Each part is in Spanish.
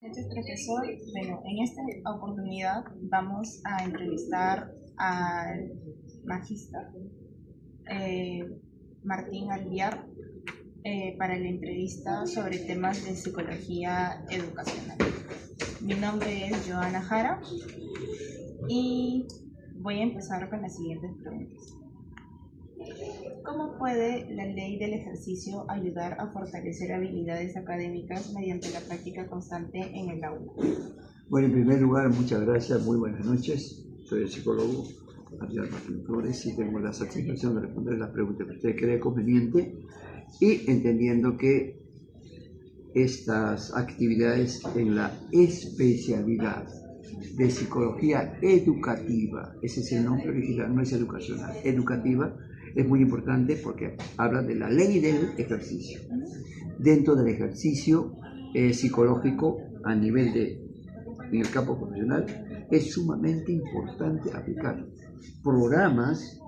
Gracias, profesor. Bueno, en esta oportunidad vamos a entrevistar al magíster eh, Martín Alviar para la entrevista sobre temas de psicología educacional. Mi nombre es Joana Jara y voy a empezar con las siguientes preguntas. ¿Cómo puede la ley del ejercicio ayudar a fortalecer habilidades académicas mediante la práctica constante en el aula? Bueno, en primer lugar, muchas gracias, muy buenas noches. Soy el psicólogo Adrián Martín Flores y tengo la satisfacción de responder las preguntas que usted cree conveniente y entendiendo que estas actividades en la especialidad de psicología educativa, ese es el nombre original, no es educacional, educativa, es muy importante porque habla de la ley del ejercicio. Dentro del ejercicio psicológico a nivel en el campo profesional, es sumamente importante aplicar programas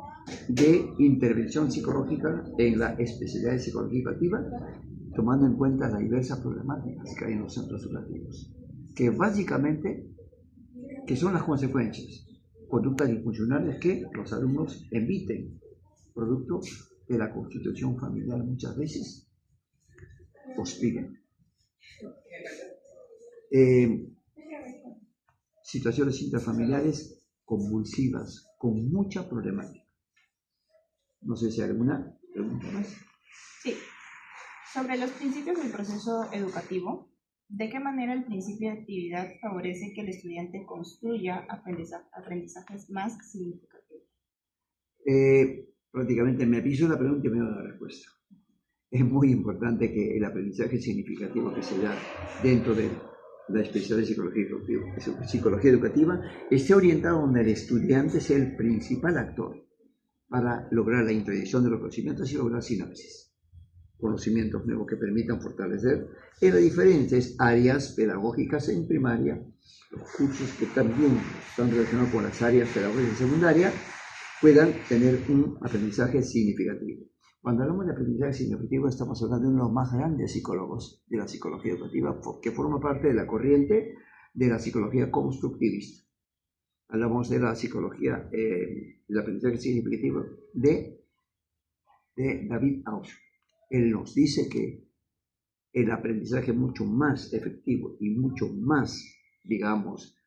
de intervención psicológica en la especialidad de psicología educativa, tomando en cuenta las diversas problemáticas que hay en los centros educativos, que básicamente, que son las consecuencias, conductas disfuncionales que los alumnos eviten, producto de la constitución familiar muchas veces hospiden. Situaciones intrafamiliares convulsivas, con mucha problemática. No sé si hay alguna pregunta más. Sí. Sobre los principios del proceso educativo, ¿de qué manera el principio de actividad favorece que el estudiante construya aprendizajes más significativos? Prácticamente me piso la pregunta y me da la respuesta. Es muy importante que el aprendizaje significativo que se da dentro de la especialidad de psicología educativa esté orientado donde el estudiante sea el principal actor para lograr la introducción de los conocimientos y lograr sinapsis. Conocimientos nuevos que permitan fortalecer en las diferentes áreas pedagógicas en primaria, los cursos que también están relacionados con las áreas pedagógicas en secundaria, puedan tener un aprendizaje significativo. Cuando hablamos de aprendizaje significativo, estamos hablando de uno de los más grandes psicólogos de la psicología educativa, que forma parte de la corriente de la psicología constructivista. Hablamos de la psicología, del aprendizaje significativo de David Ausubel. Él nos dice que el aprendizaje mucho más efectivo y mucho más, digamos,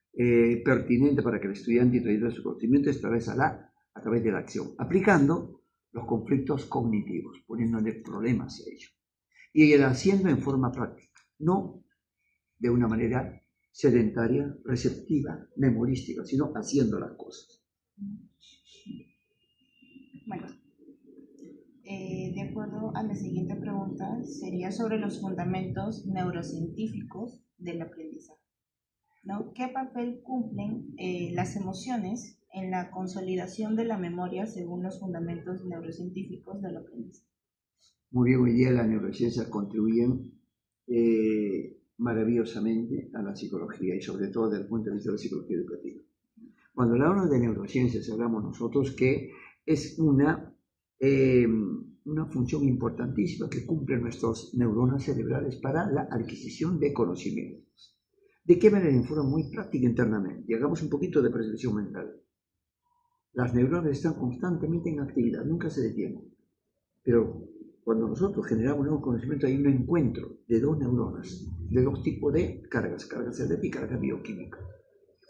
pertinente para que el estudiante introduzca su conocimiento es a través de la acción, aplicando los conflictos cognitivos, poniéndole problemas a ellos. Y el haciendo en forma práctica, no de una manera sedentaria, receptiva, memorística, sino haciendo las cosas. Bueno, de acuerdo a la siguiente pregunta, sería sobre los fundamentos neurocientíficos del aprendizaje, ¿no? ¿Qué papel cumplen las emociones en la consolidación de la memoria según los fundamentos neurocientíficos del aprendizaje? Muy bien, hoy día las neurociencias contribuyen maravillosamente a la psicología y sobre todo desde el punto de vista de la psicología educativa. Cuando hablamos de neurociencias, hablamos nosotros que es una función importantísima que cumplen nuestras neuronas cerebrales para la adquisición de conocimientos. ¿De qué manera? En forma muy práctica internamente. Y hagamos un poquito de percepción mental. Las neuronas están constantemente en actividad, nunca se detienen. Pero cuando nosotros generamos nuevos conocimientos, hay un encuentro de dos neuronas, de dos tipos de carga eléctrica y carga bioquímica.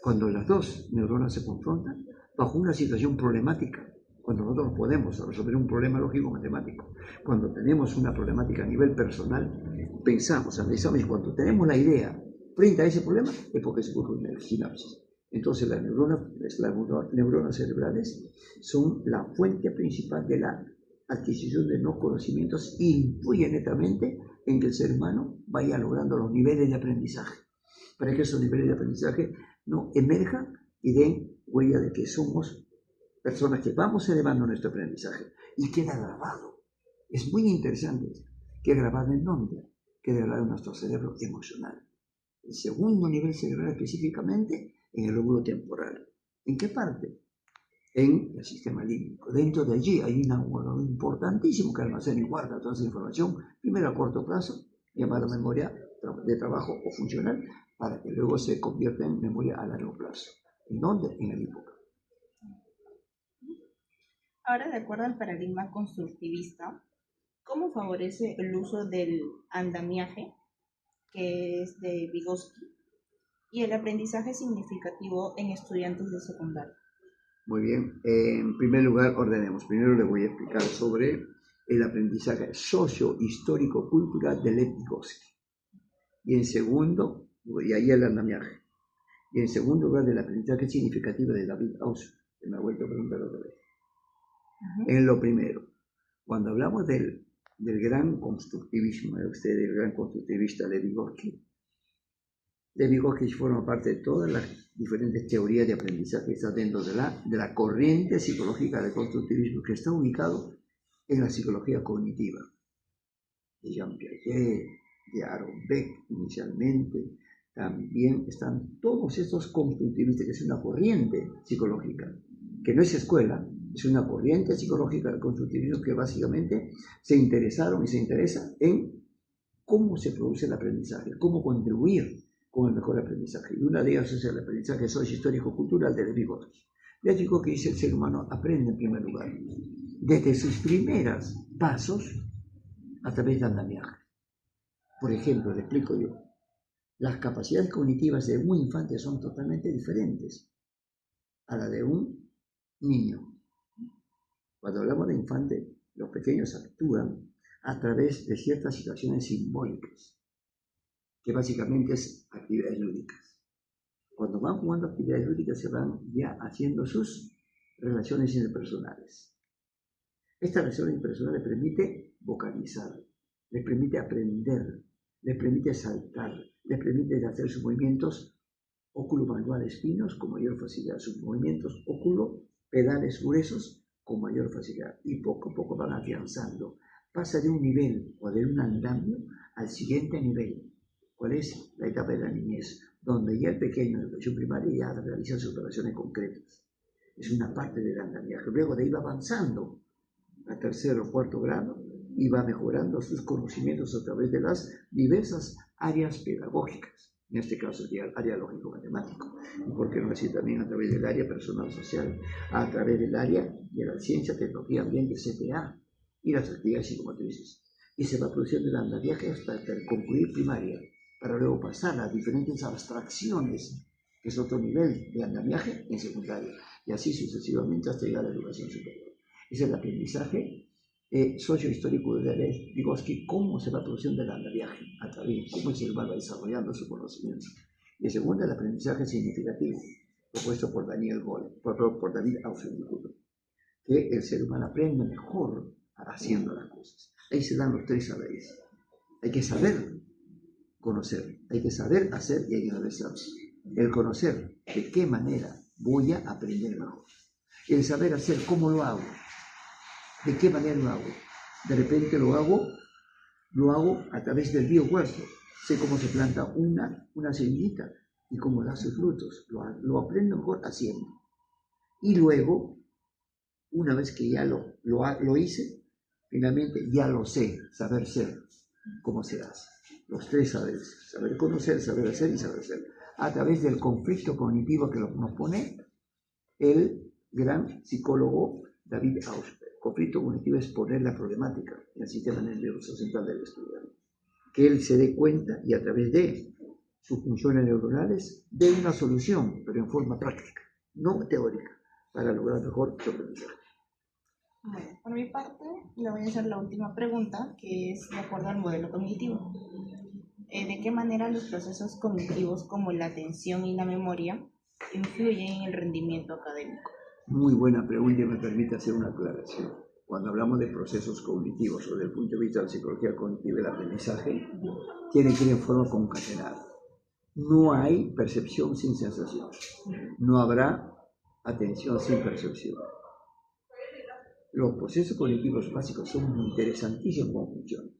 Cuando las dos neuronas se confrontan, bajo una situación problemática, cuando nosotros podemos resolver un problema lógico-matemático, cuando tenemos una problemática a nivel personal, pensamos, analizamos, y cuando tenemos la idea frente a ese problema, es porque se produce una sinapsis. Entonces las neuronas cerebrales son la fuente principal de la adquisición de nuevos conocimientos e influye netamente en que el ser humano vaya logrando los niveles de aprendizaje, para que esos niveles de aprendizaje no emerjan y den huella de que somos personas que vamos elevando nuestro aprendizaje y queda grabado. Es muy interesante. ¿Queda grabado en dónde? Queda grabado en nuestro cerebro emocional. El segundo nivel cerebral específicamente en el lóbulo temporal. ¿En qué parte? En el sistema límbico. Dentro de allí hay un órgano importantísimo que almacena y guarda toda esa información, primero a corto plazo, llamada memoria de trabajo o funcional, para que luego se convierta en memoria a largo plazo. ¿En dónde? En el hipocampo. Ahora, de acuerdo al paradigma constructivista, ¿cómo favorece el uso del andamiaje, que es de Vygotsky, y el aprendizaje significativo en estudiantes de secundaria? Muy bien. En primer lugar, ordenemos. Primero le voy a explicar sobre el aprendizaje socio-histórico-cultural de Lev Vygotsky. Y en segundo, y ahí el andamiaje. Y en segundo lugar, el aprendizaje significativo de David Ausubel, que me ha vuelto a preguntar otra vez. En lo primero, cuando hablamos del gran constructivismo, del gran constructivista de Vygotsky, forma parte de todas las diferentes teorías de aprendizaje que está dentro de la corriente psicológica del constructivismo, que está ubicado en la psicología cognitiva, de Jean Piaget, de Aaron Beck inicialmente. También están todos estos constructivistas, que es una corriente psicológica, que no es escuela, es una corriente psicológica del constructivismo que básicamente se interesaron y se interesa en cómo se produce el aprendizaje, cómo contribuir con el mejor aprendizaje. Y una de ellas es el aprendizaje socio-histórico-cultural de Vygotsky. Vygotsky dice que el ser humano aprende en primer lugar, desde sus primeros pasos, a través de andamiaje. Por ejemplo, le explico yo, las capacidades cognitivas de un infante son totalmente diferentes a la de un niño. Cuando hablamos de infante, los pequeños actúan a través de ciertas situaciones simbólicas, que básicamente es actividades lúdicas. Cuando van jugando actividades lúdicas se van ya haciendo sus relaciones interpersonales. Esta relación interpersonal les permite vocalizar, les permite aprender, les permite saltar, les permite hacer sus movimientos óculo-manuales finos con mayor facilidad, sus movimientos óculo-pedales gruesos con mayor facilidad, y poco a poco van afianzando. Pasa de un nivel o de un andamio al siguiente nivel. ¿Cuál es? La etapa de la niñez, donde ya el pequeño en educación primaria ya realiza sus operaciones concretas. Es una parte del andamiaje. Luego de ahí va avanzando a tercero o cuarto grado y va mejorando sus conocimientos a través de las diversas áreas pedagógicas. En este caso sería el área lógico-matemático. Y por qué no decir también a través del área personal-social, a través del área de la ciencia, tecnología, ambiente, CTA y las actividades psicomotrices. Y se va produciendo el andamiaje hasta concluir primaria, para luego pasar a diferentes abstracciones, que es otro nivel de andamiaje en secundaria, y así sucesivamente hasta llegar a la educación superior. Es el aprendizaje socio-histórico de Vygotsky, cómo se va produciendo el andamiaje, a través cómo el ser humano va desarrollando su conocimiento. Y el segundo, el aprendizaje significativo, propuesto por Daniel Goleman, por David Ausubel, que el ser humano aprende mejor haciendo las cosas. Ahí se dan los tres saberes. Hay que saber conocer, hay que saber hacer y hay que saber saber. El conocer de qué manera voy a aprender mejor. El saber hacer, cómo lo hago, de qué manera lo hago. De repente lo hago a través del biohuerto. Sé cómo se planta una semillita y cómo da sus frutos. Lo aprendo mejor haciendo. Y luego, una vez que ya lo hice, finalmente ya lo sé, saber ser, cómo se hace. Los tres saberes, saber conocer, saber hacer y saber ser, a través del conflicto cognitivo que nos pone el gran psicólogo David Ausubel. Conflicto cognitivo es poner la problemática en el sistema nervioso central del estudiante, que él se dé cuenta y a través de sus funciones neuronales dé una solución, pero en forma práctica, no teórica, para lograr mejor su aprendizaje. Bueno, por mi parte, le voy a hacer la última pregunta, que es de acuerdo al modelo cognitivo. ¿De qué manera los procesos cognitivos como la atención y la memoria influyen en el rendimiento académico? Muy buena pregunta y me permite hacer una aclaración. Cuando hablamos de procesos cognitivos o desde el punto de vista de la psicología cognitiva y el aprendizaje, tiene que ir en forma concatenada. No hay percepción sin sensación. No habrá atención sin percepción. Los procesos cognitivos básicos son muy interesantísimos como funcionan.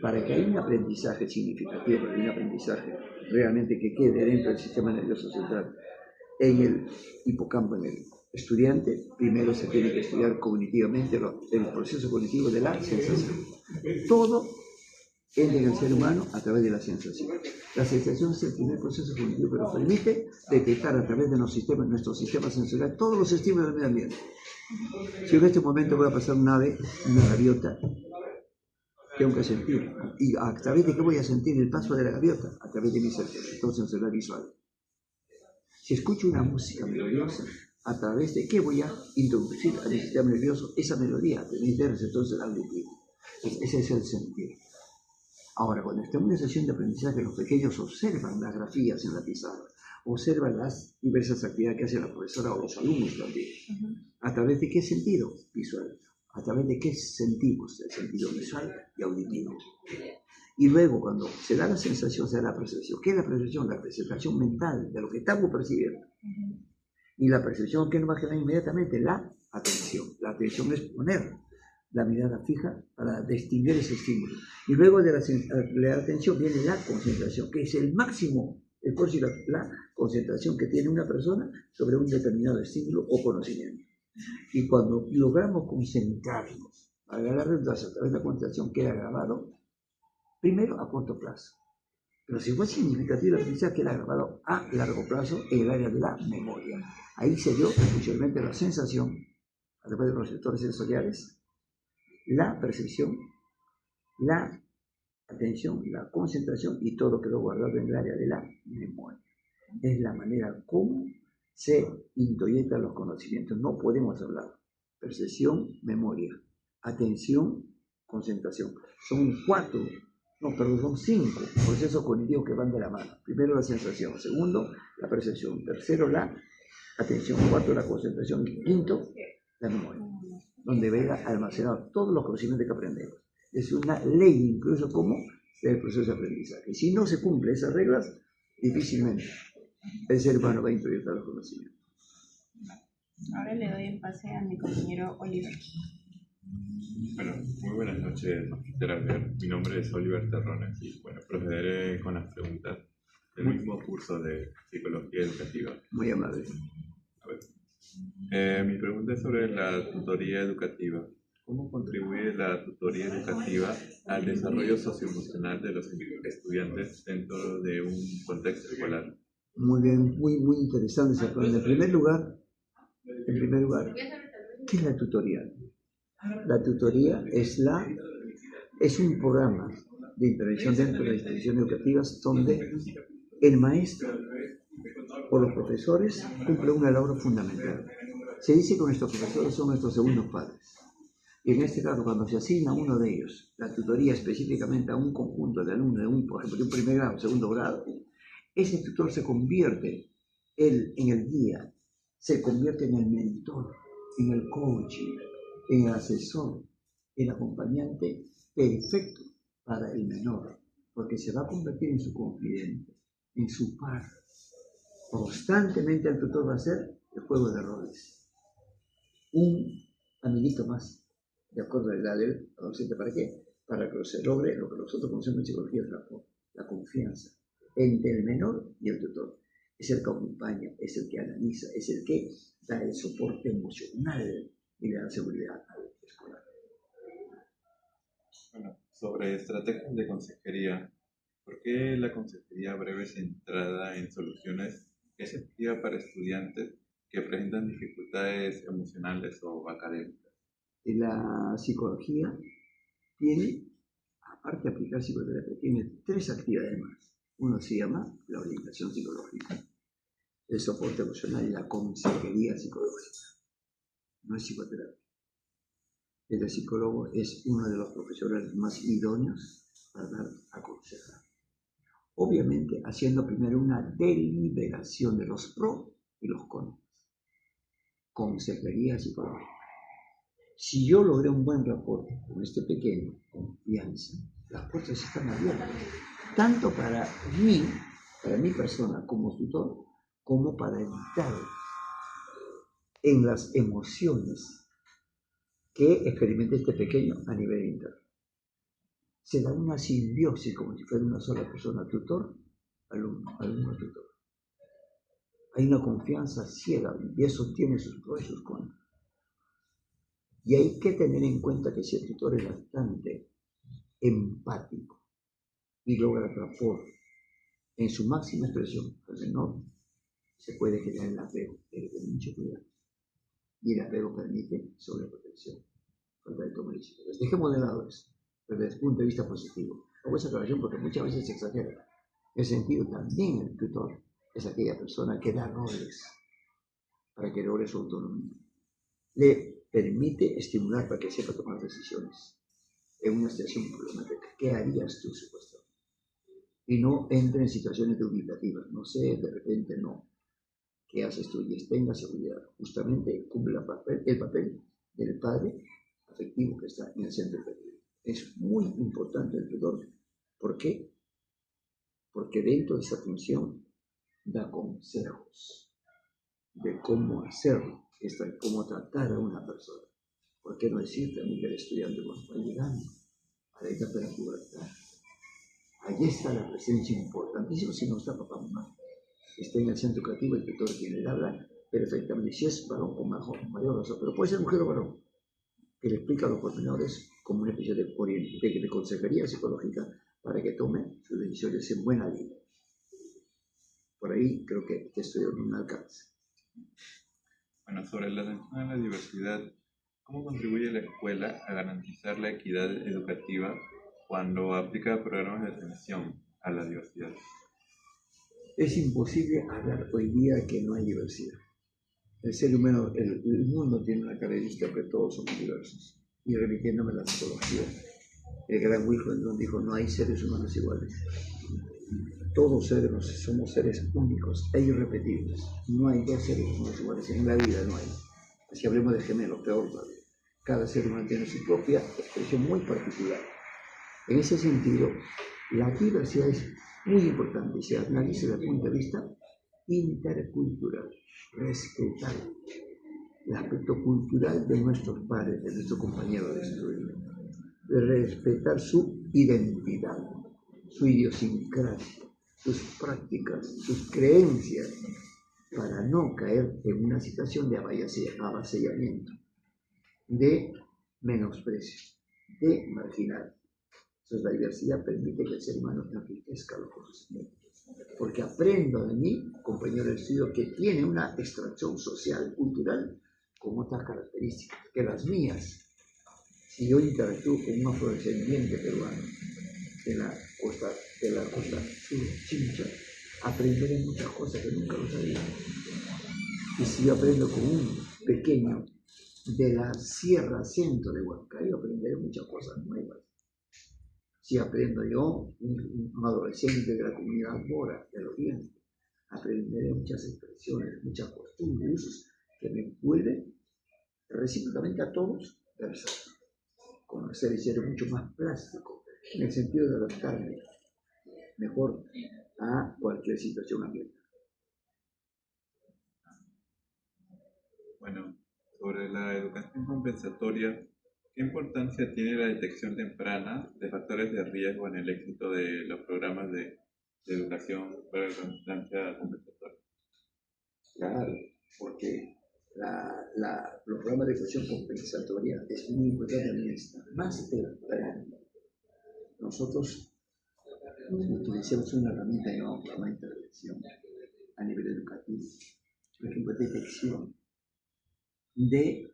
Para que haya un aprendizaje significativo, para que haya un aprendizaje realmente que quede dentro del sistema nervioso central, en el hipocampo, en el estudiante, primero se tiene que estudiar cognitivamente el proceso cognitivo de la sensación. Todo entra en el ser humano a través de la sensación. La sensación es el primer proceso cognitivo que nos permite detectar a través de nuestro sistema sensorial todos los estímulos del medio ambiente. Si yo en este momento voy a pasar un ave, una gaviota, tengo que sentir. ¿Y a través de qué voy a sentir el paso de la gaviota? A través de mi sector sensorial visual. Si escucho una música melodiosa, ¿a través de qué voy a introducir al sistema nervioso esa melodía? A través del receptor auditivo. Ese es el sentir. Ahora, cuando estamos en una sesión de aprendizaje, los pequeños observan las grafías en la pizarra, observan las diversas actividades que hace la profesora o los alumnos también. ¿A través de qué sentido? Visual. ¿A través de qué sentimos? El sentido visual y auditivo. Y luego, cuando se da la sensación, se da la percepción. ¿Qué es la percepción? La presentación mental de lo que estamos percibiendo. Y la percepción que nos va a generar inmediatamente la atención. La atención es poner la mirada fija para distinguir ese estímulo. Y luego de la atención viene la concentración, que es el máximo esfuerzo y la concentración que tiene una persona sobre un determinado estímulo o conocimiento. Y cuando logramos concentrarnos, para la redundancia, a través de la concentración queda grabado, primero a corto plazo. Pero si fue significativo la aprendizaje, queda grabado a largo plazo en el área de la memoria. Ahí se dio especialmente la sensación, a través de los receptores sensoriales, la percepción, la atención, la concentración y todo quedó guardado en el área de la memoria. Es la manera como se introyectan los conocimientos. No podemos hablar. Percepción, memoria. Atención, concentración. Son son 5 procesos cognitivos que van de la mano. Primero la sensación, segundo la percepción, tercero la atención, cuarto la concentración y quinto la memoria, donde venga almacenado todos los conocimientos que aprendemos. Es una ley incluso como el proceso de aprendizaje. Si no se cumplen esas reglas, difícilmente el ser humano va a introyectar los conocimientos. Ahora le doy el pase a mi compañero Oliver. Bueno, muy buenas noches, Magister Alvear. Mi nombre es Oliver Terrones y bueno, procederé con las preguntas del mismo curso de Psicología Educativa. Muy amable. A ver. Mi pregunta es sobre la tutoría educativa. ¿Cómo contribuye la tutoría educativa al desarrollo socioemocional de los estudiantes dentro de un contexto escolar? Muy bien, muy interesante esa pregunta. En primer lugar, ¿qué es la tutoría? La tutoría es un programa de intervención dentro de las instituciones educativas donde el maestro o los profesores cumplen una labor fundamental. Se dice que nuestros profesores son nuestros segundos padres. Y en este caso, cuando se asigna a uno de ellos la tutoría específicamente a un conjunto de alumnos, por ejemplo, de un primer grado, segundo grado, ese tutor se convierte en el guía, se convierte en el mentor, en el coaching, en el asesor, el acompañante perfecto para el menor, porque se va a convertir en su confidente, en su par. Constantemente el tutor va a ser el juego de roles. Un amiguito más, de acuerdo a la edad del adolescente. ¿Para qué? Para que se logre lo que nosotros conocemos en psicología, la confianza entre el menor y el tutor. Es el que acompaña, es el que analiza, es el que da el soporte emocional y le da seguridad al escolar. Bueno, sobre estrategias de consejería, ¿por qué la consejería breve centrada en soluciones es efectiva para estudiantes que presentan dificultades emocionales o académicas? La psicología tiene, aparte de aplicar psicoterapia, tiene 3 actividades más. Uno se llama la orientación psicológica, el soporte emocional y la consejería psicológica. No es psicoterapia. El psicólogo es uno de los profesionales más idóneos para dar a aconsejar. Obviamente haciendo primero una deliberación de los pros y los contras. Consejería psicológica. Si yo logré un buen rapport con este pequeño, confianza, las puertas están abiertas, tanto para mi persona como tutor, como para evitar en las emociones que experimenta este pequeño a nivel interno. Se da una simbiosis como si fuera una sola persona, tutor, alumno, tutor. Hay una confianza ciega y eso tiene sus pros y sus contras. Y hay que tener en cuenta que si el tutor es bastante empático, y logra rapor en su máxima expresión, al menor, se puede generar el apego, hay que tener mucho cuidado. Y el apego permite sobreprotección, falta de toma de decisiones. Dejemos de lado eso, pero desde el punto de vista positivo. Hago esa aclaración porque muchas veces se exagera. En ese sentido, también el tutor es aquella persona que da roles para que logre su autonomía. Le permite estimular para que sepa tomar decisiones en una situación problemática. ¿Qué harías tú, supuestamente? Y no entre en situaciones dubitativas. No sé, de repente no. ¿Qué haces tú? Y tenga seguridad. Justamente cumple el papel del padre afectivo que está en el centro afectivo. Es muy importante el tutor. ¿Por qué? Porque dentro de esa función da consejos de cómo hacerlo, cómo tratar a una persona. ¿Por qué no decirte a mí que el estudiante va llegando a la etapa de la pubertad? Allí está la presencia importantísima, si no está papá, mamá. Está en el centro educativo, el tutor quien le habla perfectamente, si es varón o mayor razón, pero puede ser mujer o varón, que le explica a los pormenores como una especie de consejería psicológica para que tome sus decisiones en buena línea. Por ahí creo que estoy en un alcance. Bueno, sobre la atención a la diversidad, ¿cómo contribuye la escuela a garantizar la equidad educativa cuando aplica programas de atención a la diversidad? Es imposible hablar hoy día que no hay diversidad. El ser humano, el mundo tiene una característica que todos somos diversos. Y remitiéndome a la psicología, el gran Wilhelm dijo, no hay seres humanos iguales. Todos somos seres únicos e irrepetibles. No hay dos seres humanos iguales. En la vida no hay. Si hablemos de gemelos, peor todavía. Cada ser humano tiene su propia expresión muy particular. En ese sentido, la diversidad es muy importante y se analiza desde el punto de vista intercultural. Respetar el aspecto cultural de nuestros padres, de nuestros compañeros de estudio, de respetar su identidad, su idiosincrasia, sus prácticas, sus creencias, para no caer en una situación de avasallamiento, de menosprecio, de marginar. Entonces la diversidad permite que el ser humano enriquezca los conocimientos, porque aprendo de mi compañero de estudio que tiene una extracción social, cultural, con otras características que las mías. Si yo interactúo con un afrodescendiente peruano de la costa sur, Chincha, aprenderé muchas cosas que nunca lo sabía. Y si yo aprendo con un pequeño de la Sierra Centro de Huancayo, aprenderé muchas cosas nuevas. Si aprendo yo, un adolescente de la comunidad mora del Oriente, aprenderé muchas expresiones, muchas costumbres, usos que me pueden recíprocamente a todos versar. Conocer y ser mucho más plástico, en el sentido de adaptarme mejor a cualquier situación ambiental. Bueno, sobre la educación compensatoria, ¿qué importancia tiene la detección temprana de factores de riesgo en el éxito de los programas de educación para la infancia compensatoria? Claro, porque los programas de educación compensatoria es muy importante en esta. Más temprano, nosotros utilizamos una herramienta llamada programa de intervención a nivel educativo. Por ejemplo, detección de,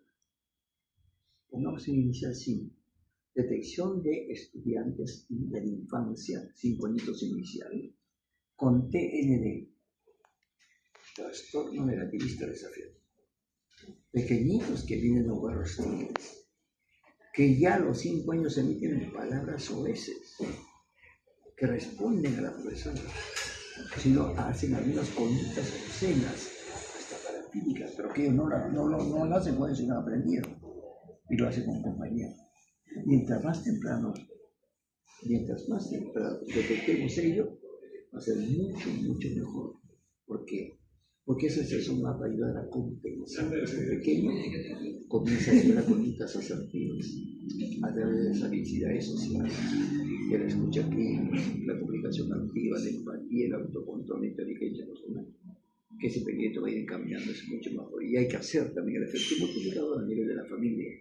pongamos en iniciación, detección de estudiantes de la infancia, 5 añitos iniciales, con TND, trastorno negativista desafiante. Pequeñitos que vienen de hogares hostiles, que ya a los 5 años emiten palabras soeces, que responden a la profesora, sino hacen algunas conductas obscenas, hasta paratípicas, pero que ellos no lo hacen cuando ellos no han aprendido, y lo hacen con compañía. Mientras más temprano detectemos ello, va a ser mucho mejor. ¿Por qué? Porque esa es una va a ayudar a compensar. Este pequeño comienza a hacer conductas asertivas a través de esa habilidades sociales, de la escucha activa, la comunicación activa, la empatía, el autocontrol, la inteligencia emocional. Que ese pequeñito va a ir cambiando, es mucho mejor. Y hay que hacer también el efecto multiplicador a nivel de la familia.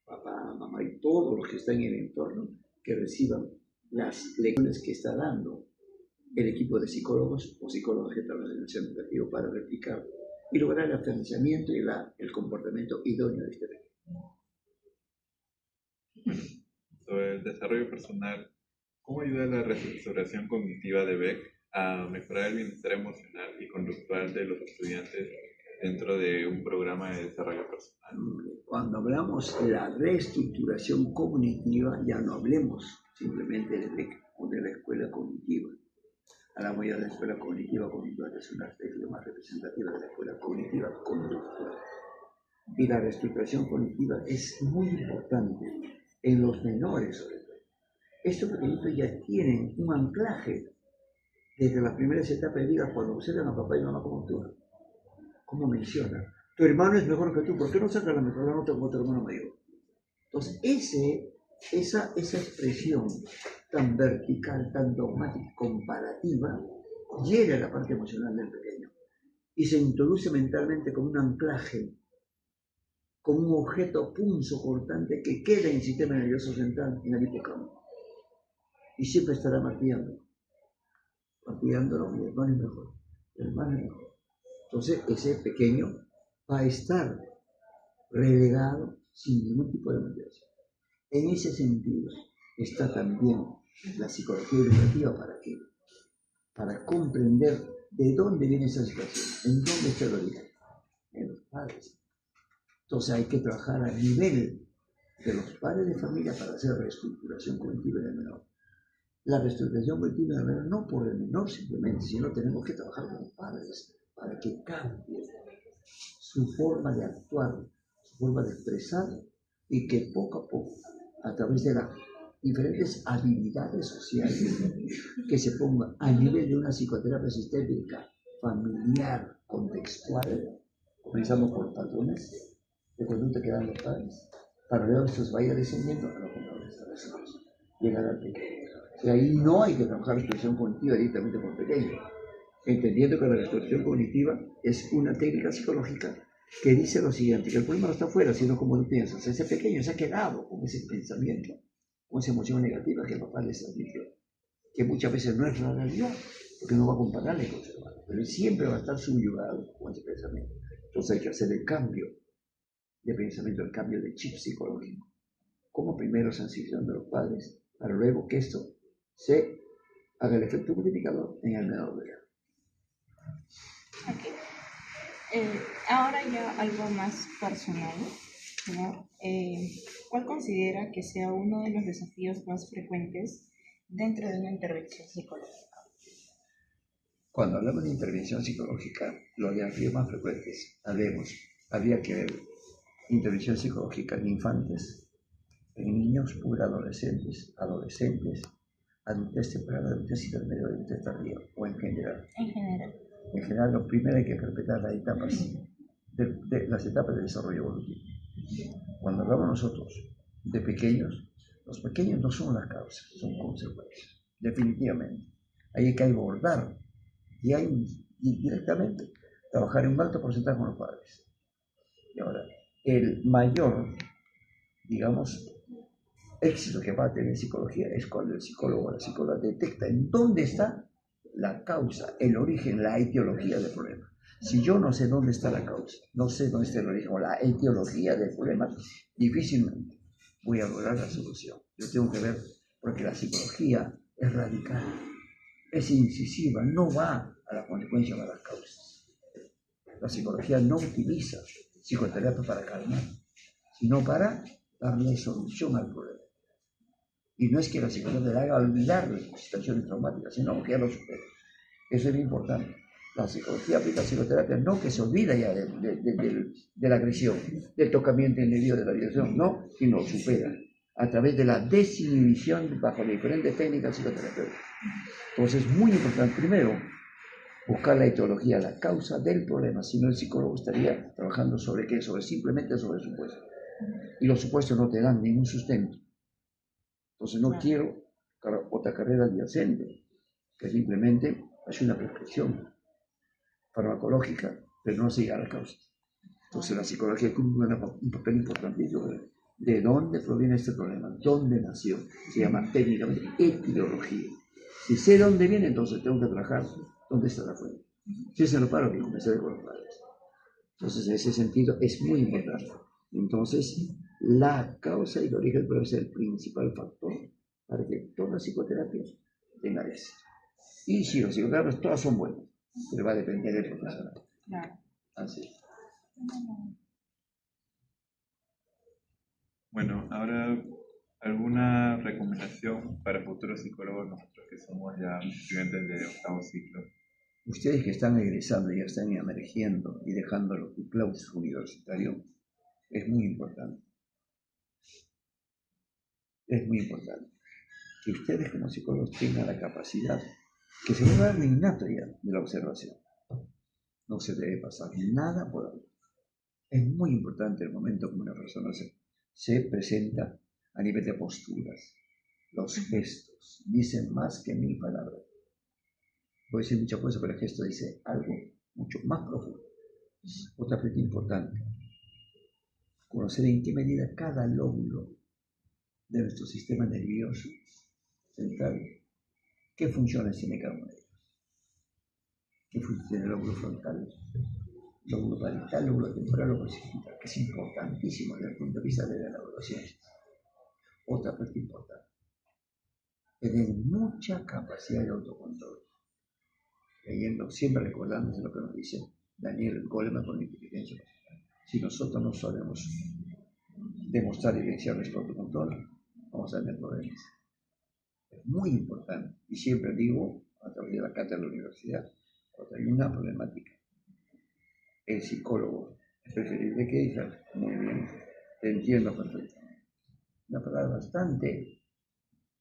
Papá, mamá y todos los que están en el entorno que reciban las lecciones que está dando el equipo de psicólogos o psicólogas que trabajan en el centro educativo para replicar y lograr el afianzamiento y el comportamiento idóneo de este pequeño. Sobre el desarrollo personal, ¿cómo ayuda la reestructuración cognitiva de Beck a mejorar el bienestar emocional y conductual de los estudiantes dentro de un programa de desarrollo personal? Cuando hablamos de la reestructuración cognitiva, ya no hablemos simplemente de Beck o de la escuela cognitiva. Hablamos ya de la escuela cognitiva conductual, que es una especie más representativa de la escuela cognitiva conductual. Y la reestructuración cognitiva es muy importante en los menores, sobre todo. Estos pequeñitos ya tienen un anclaje desde las primeras etapas de vida cuando observan a papá y mamá como actúan. Como menciona, tu hermano es mejor que tú, ¿por qué no sacas la mejor nota como tu hermano mayor? Entonces, esa expresión tan vertical, tan dogmática, comparativa, llega a la parte emocional del pequeño y se introduce mentalmente como un anclaje, como un objeto punzo cortante que queda en el sistema nervioso central, en el hipocampo, y siempre estará martillándolo, mi hermano es mejor, el hermano es mejor. Entonces ese pequeño va a estar relegado sin ningún tipo de motivación. En ese sentido está también la psicología educativa. ¿Para qué? Para comprender de dónde viene esa situación, en dónde está el origen, en los padres. Entonces hay que trabajar a nivel de los padres de familia para hacer reestructuración cognitiva del menor. La reestructuración cognitiva del menor no por el menor simplemente, sino tenemos que trabajar con los padres para que cambie su forma de actuar, su forma de expresar, y que poco a poco, a través de las diferentes habilidades sociales que se pongan a nivel de una psicoterapia sistémica, familiar, contextual, comenzamos por patrones de conducta que dan los padres, para luego estos vaya descendiendo a los componentes relacionados, llegar al pequeño. Y ahí no hay que trabajar la reestructuración cognitiva directamente con el pequeño, entendiendo que la reestructuración cognitiva es una técnica psicológica que dice lo siguiente, que el problema no está afuera, sino como tú piensas. Ese pequeño se ha quedado con ese pensamiento, con esa emoción negativa que el papá les transmitió, que muchas veces no es la realidad, porque no va a compararle con su hermano, pero él siempre va a estar subyugado con ese pensamiento. Entonces hay que hacer el cambio de pensamiento, el cambio de chip psicológico, como primero sensibilizando a los padres, para luego que esto se haga el efecto multiplicador en el menor de edad. Okay. Ahora ya algo más personal, ¿no? ¿Cuál considera que sea uno de los desafíos más frecuentes dentro de una intervención psicológica? Cuando hablamos de intervención psicológica, los desafíos más frecuentes, habría que ver intervención psicológica en infantes, en niños, adolescentes, adultez temprana, adultez intermedia, adultez tardía, o en general. En general. En general, lo primero hay que respetar las etapas de desarrollo evolutivo. Cuando hablamos nosotros de pequeños, los pequeños no son las causas, son consecuencias, definitivamente. Ahí hay que abordar y directamente trabajar en un alto porcentaje con los padres. Y ahora, el mayor, digamos, éxito que va a tener psicología es cuando el psicólogo o la psicóloga detecta en dónde está la causa, el origen, la etiología del problema. Si yo no sé dónde está la causa, no sé dónde está el origen o la etiología del problema, difícilmente voy a lograr la solución. Yo tengo que ver, porque la psicología es radical, es incisiva, no va a la consecuencia o a las causas. La psicología no utiliza psicoterapia para calmar, sino para darle solución al problema. Y no es que la psicología le haga olvidar las situaciones traumáticas, sino que ya lo supera. Eso es muy importante. La psicología aplica psicoterapia no que se olvida ya de la agresión, del tocamiento indebido, de la violación, no, sino supera a través de la desinhibición bajo diferentes técnicas psicoterapéuticas. Entonces es muy importante, primero, buscar la etiología, la causa del problema, si no el psicólogo estaría trabajando sobre qué, simplemente sobre supuestos. Y los supuestos no te dan ningún sustento. Entonces no quiero otra carrera adyacente, que simplemente hace una prescripción farmacológica, pero no sigue a la causa. Entonces la psicología cumple un papel importantísimo ¿De dónde proviene este problema? ¿Dónde nació? Se llama técnicamente etiología. Si sé dónde viene, entonces tengo que trabajar dónde está la fuente. Si se lo paro, que comencé con los padres. Entonces, en ese sentido, es muy importante. Entonces, la causa y el origen puede ser el principal factor para que todas las psicoterapias tengan éxito. Y si los psicoterapias todas son buenas, pero va a depender del profesional. Claro. Así es. Bueno, ahora alguna recomendación para futuros psicólogos, nosotros que somos ya estudiantes de octavo ciclo. Ustedes que están egresando y ya están emergiendo y dejando el claustro universitario, es muy importante. Es muy importante que ustedes como psicólogos tengan la capacidad, que se va a dar de innato ya, de la observación. No se debe pasar nada por alto. Es muy importante el momento como una persona se presenta a nivel de posturas. Los gestos dicen más que 1000 palabras. Puede decir muchas cosas, pero el gesto dice algo mucho más profundo. Otra aspecto importante, conocer en qué medida cada lóbulo de nuestro sistema nervioso central, qué funciones tiene cada uno de ellos. ¿Qué función tiene el lóbulo frontal? Lóbulo parietal, lóbulo temporal, lóbulo occipital, que es importantísimo desde el punto de vista de la neurociencia. Otra parte importante, tener mucha capacidad de autocontrol, leyendo, siempre recordándose lo que nos dice Daniel Goleman con la inteligencia emocional. Si nosotros no sabemos demostrar y evidenciar nuestro autocontrol, vamos a tener problemas. Es muy importante, y siempre digo, a través de la cátedra de la universidad, cuando hay una problemática, el psicólogo es preferible que diga, muy bien, te entiendo perfectamente. Una palabra bastante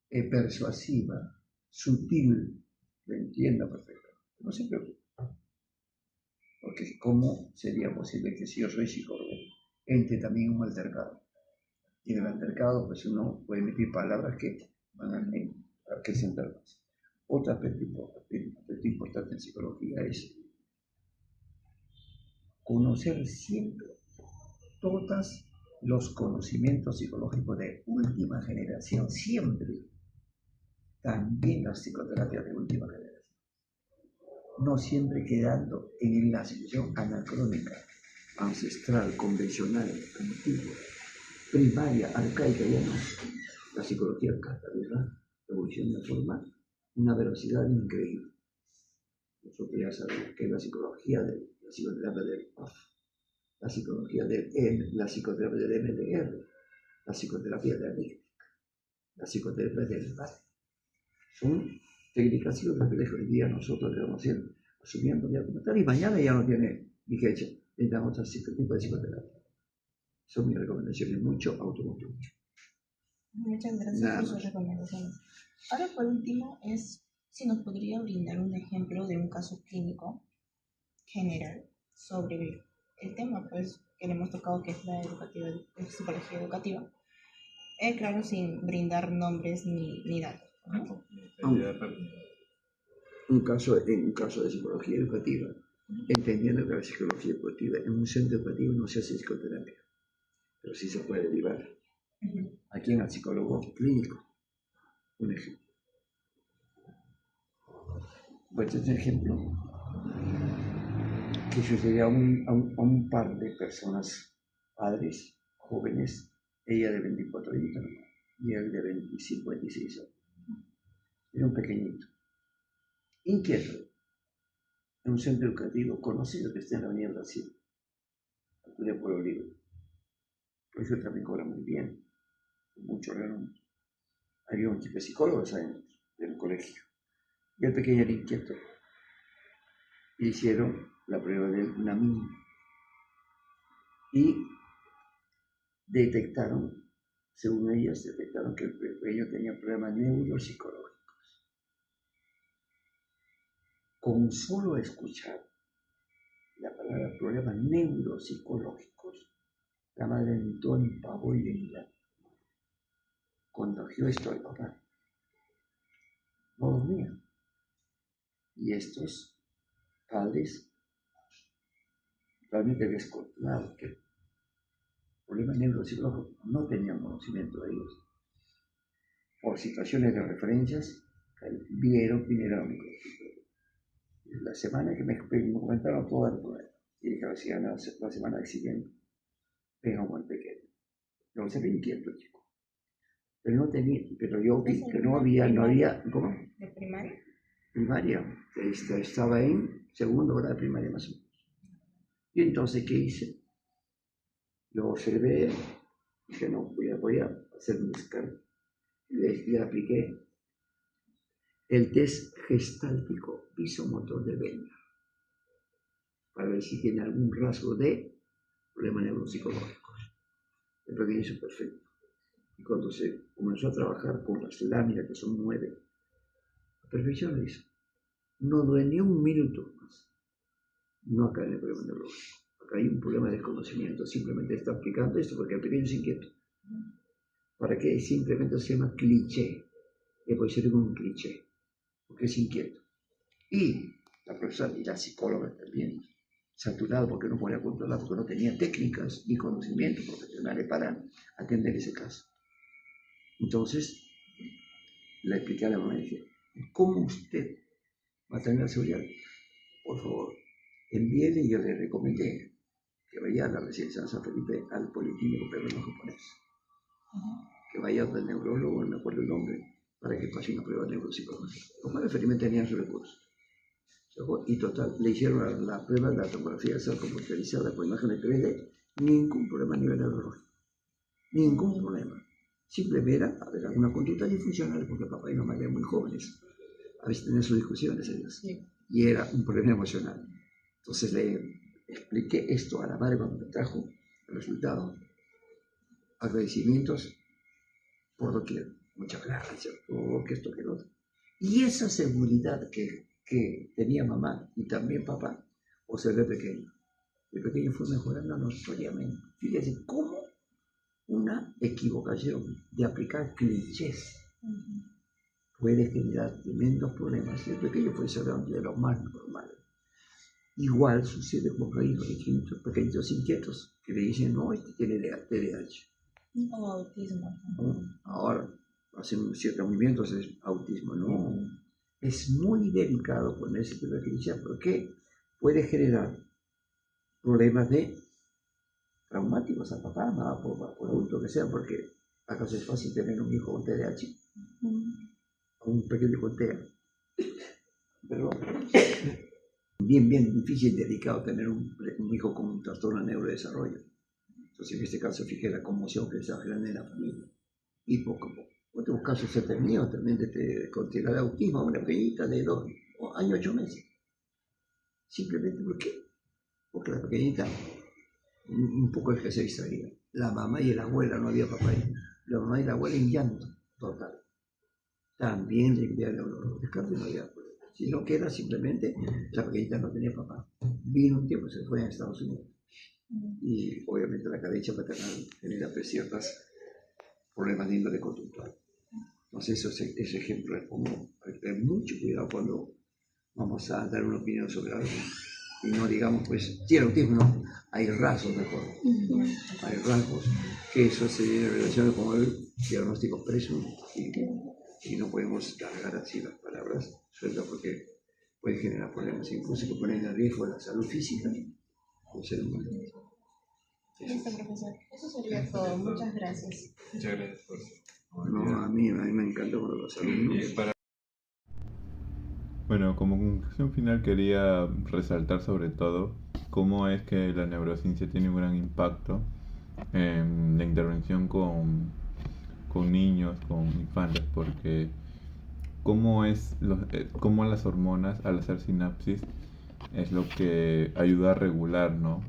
persuasiva, sutil, lo entiendo perfectamente. No se preocupe. Porque ¿cómo sería posible que si yo soy psicólogo, entre también un altercado? Y en el altercado, pues uno puede emitir palabras que van a acrecentar más. Otro aspecto importante en psicología es conocer siempre todos los conocimientos psicológicos de última generación, siempre. También las psicoterapias de última generación. No siempre quedando en la situación anacrónica, ancestral, convencional, antigua, primaria, arcaica, ya no. La psicología cada vez va evolucionando de forma, una velocidad increíble. Nosotros ya sabemos que la psicología de la psicoterapia del PAF, la psicología del la psicoterapia del MDR, la psicoterapia de la dialéctica, la psicoterapia del PAF, son técnicas que hoy día nosotros debemos ir asumiendo ya como tal, y mañana ya no tiene vigencia, necesitamos otro tipo de psicoterapia. Son mis recomendaciones, mucho autocontrol. Muchas gracias por sus recomendaciones. Ahora, por último, si nos podría brindar un ejemplo de un caso clínico general sobre el tema, pues, que le hemos tocado, que es la psicología educativa. Claro, sin brindar nombres ni datos. ¿No? Un caso de psicología educativa, entendiendo que la psicología educativa en un centro educativo no se hace psicoterapia, pero sí se puede derivar. Aquí en el psicólogo clínico, un ejemplo. Pues este es un ejemplo que sucedió a un par de personas, padres, jóvenes, ella de 24 años y él de 25, 26 años. Era un pequeñito, inquieto, en un centro educativo conocido que está en la Avenida Brasil, de Pueblo Libre. Por eso también cobra muy bien, mucho renombre. Había un tipo de psicólogos en el colegio. Y el pequeño era inquieto. Le hicieron la prueba del NAMI y detectaron, según ellos, que el pequeño tenía problemas neuropsicológicos. Con solo escuchar la palabra problemas neuropsicológicos, la madre entró en pavor y en llanto. Contagió esto al papá. No dormía. Y estos padres realmente descontrolados, que problemas neuropsicológicos, no tenían conocimiento de ellos. Por situaciones de referencias, vinieron la semana que me comentaron todo el problema. Y dije, la semana siguiente, venga con el pequeño. Yo se ve inquieto, chico. Pero yo vi que no había, ¿cómo? ¿De primaria? Primaria, estaba en segundo grado de primaria más o menos. Y entonces, ¿qué hice? Lo observé, dije, no, voy a hacer un descargo. Le apliqué el test gestáltico visomotor de Bender para ver si tiene algún rasgo de problema neuropsicológico. El pequeño hizo perfecto. Y cuando se comenzó a trabajar con las láminas, que son 9, a perfección lo hizo. No duré ni un minuto más. No acá en el problema neurológico. Acá hay un problema de conocimiento. Simplemente está aplicando esto porque el pequeño es inquieto. ¿Para qué? Simplemente se llama cliché. Le puede ser un cliché. Porque es inquieto. Y la profesora y la psicóloga también, saturado porque no podía controlar, porque no tenía técnicas ni conocimientos profesionales para atender ese caso. Entonces, le expliqué a la mamá y dije, ¿cómo usted va a tener la seguridad? Por favor, envíele, y yo le recomendé que vaya a la residencia de San Felipe al Politécnico Peruano Japonés. Que vaya al neurólogo, no me acuerdo el nombre, para que pase una prueba neuropsicológica. Los padres felizmente tenían sus recursos. Y total, le hicieron la prueba de la tomografía de sal computarizada con imágenes 3D, ningún problema a nivel neurológico. Ningún problema. Simplemente era haber alguna conducta disfuncional, porque papá y mamá eran muy jóvenes. A veces tenían sus discusiones ellos. Sí. Y era un problema emocional. Entonces le expliqué esto a la madre cuando me trajo el resultado. Agradecimientos por doquier. Muchas gracias, por que esto, que lo otro. Y esa seguridad que tenía mamá y también papá, observé pequeño. El pequeño fue mejorando notoriamente. Fíjense cómo una equivocación de aplicar clichés puede generar tremendos problemas. El pequeño fue cerrado de lo más normal. Igual sucede con pequeñitos inquietos que le dicen, no, este tiene TDAH. O autismo. Ahora, hacen ciertos movimientos, es autismo, no. Es muy delicado poner ese tipo de clichés porque puede generar problemas traumáticos a papá, mamá, por adulto que sea, porque acaso es fácil tener un hijo con TDAH, o un pequeño con TEA. Pero bien difícil y delicado tener un hijo con un trastorno de neurodesarrollo. Entonces, en este caso, fíjate la conmoción que se genera en la familia. Y poco a poco. Otros casos se terminó también con de autismo, una pequeñita de 2 años, 8 meses. Simplemente, ¿por qué? Porque la pequeñita un poco es que se distraía. La mamá y la abuela, no había papá ahí. La mamá y la abuela en llanto total. También le enviaron los descartes, no había problema. Si no queda, simplemente la pequeñita no tenía papá. Vino un tiempo, se fue a Estados Unidos. Y obviamente la cadencia paternal genera ciertos problemas de índole conductual. Entonces, ese ejemplo es como hay que tener mucho cuidado cuando vamos a dar una opinión sobre algo. Y no digamos, pues, tiene autismo, no. Hay rasgos mejor. Hay rasgos que eso se viene relacionado con el diagnóstico presunto. Y no podemos cargar así las palabras sueltas porque puede generar problemas, incluso que ponen en riesgo la salud física del ser humano. Listo, profesor. Eso sería todo. Muchas gracias. Muchas gracias por No, a mí me encanta cuando los alumnos. Bueno, como conclusión final quería resaltar sobre todo cómo es que la neurociencia tiene un gran impacto en la intervención con niños, con infantes, porque cómo las hormonas al hacer sinapsis es lo que ayuda a regular, ¿no?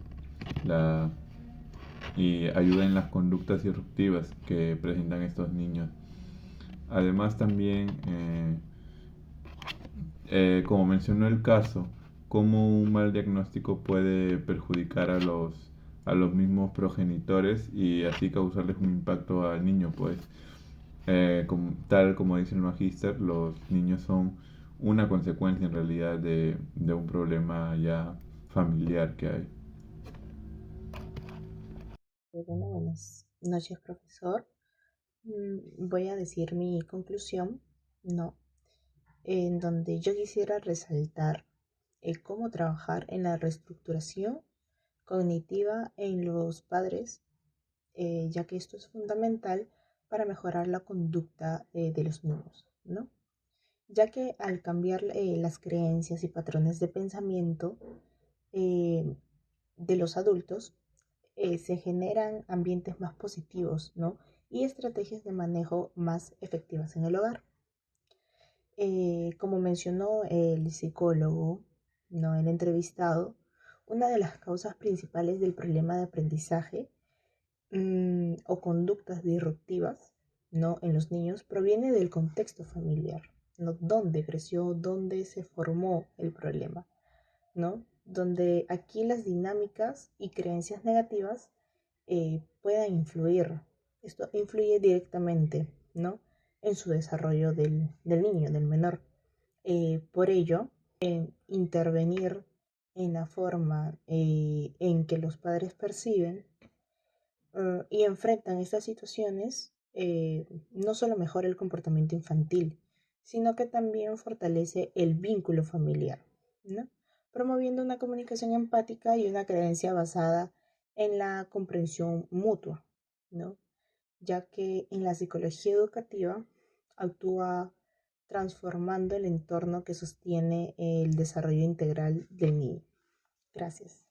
Y ayuda en las conductas disruptivas que presentan estos niños. Además también, como mencionó el caso, cómo un mal diagnóstico puede perjudicar a los mismos progenitores y así causarles un impacto al niño, pues tal como dice el magíster, los niños son una consecuencia en realidad de un problema ya familiar que hay. Bueno, buenas noches, profesor. Voy a decir mi conclusión, ¿no? En donde yo quisiera resaltar cómo trabajar en la reestructuración cognitiva en los padres, ya que esto es fundamental para mejorar la conducta de los niños, ¿no? Ya que al cambiar las creencias y patrones de pensamiento eh, de los adultos, se generan ambientes más positivos, ¿no? Y estrategias de manejo más efectivas en el hogar. Como mencionó el psicólogo, ¿no? El entrevistado, una de las causas principales del problema de aprendizaje o conductas disruptivas, ¿no? En los niños proviene del contexto familiar, ¿no? Dónde creció, dónde se formó el problema, ¿no? Donde aquí las dinámicas y creencias negativas puedan influir. Esto influye directamente, ¿no? En su desarrollo del niño, del menor. Por ello, intervenir en la forma en que los padres perciben y enfrentan estas situaciones, no solo mejora el comportamiento infantil, sino que también fortalece el vínculo familiar, ¿no? Promoviendo una comunicación empática y una creencia basada en la comprensión mutua, ¿no? Ya que en la psicología educativa actúa transformando el entorno que sostiene el desarrollo integral del niño. Gracias.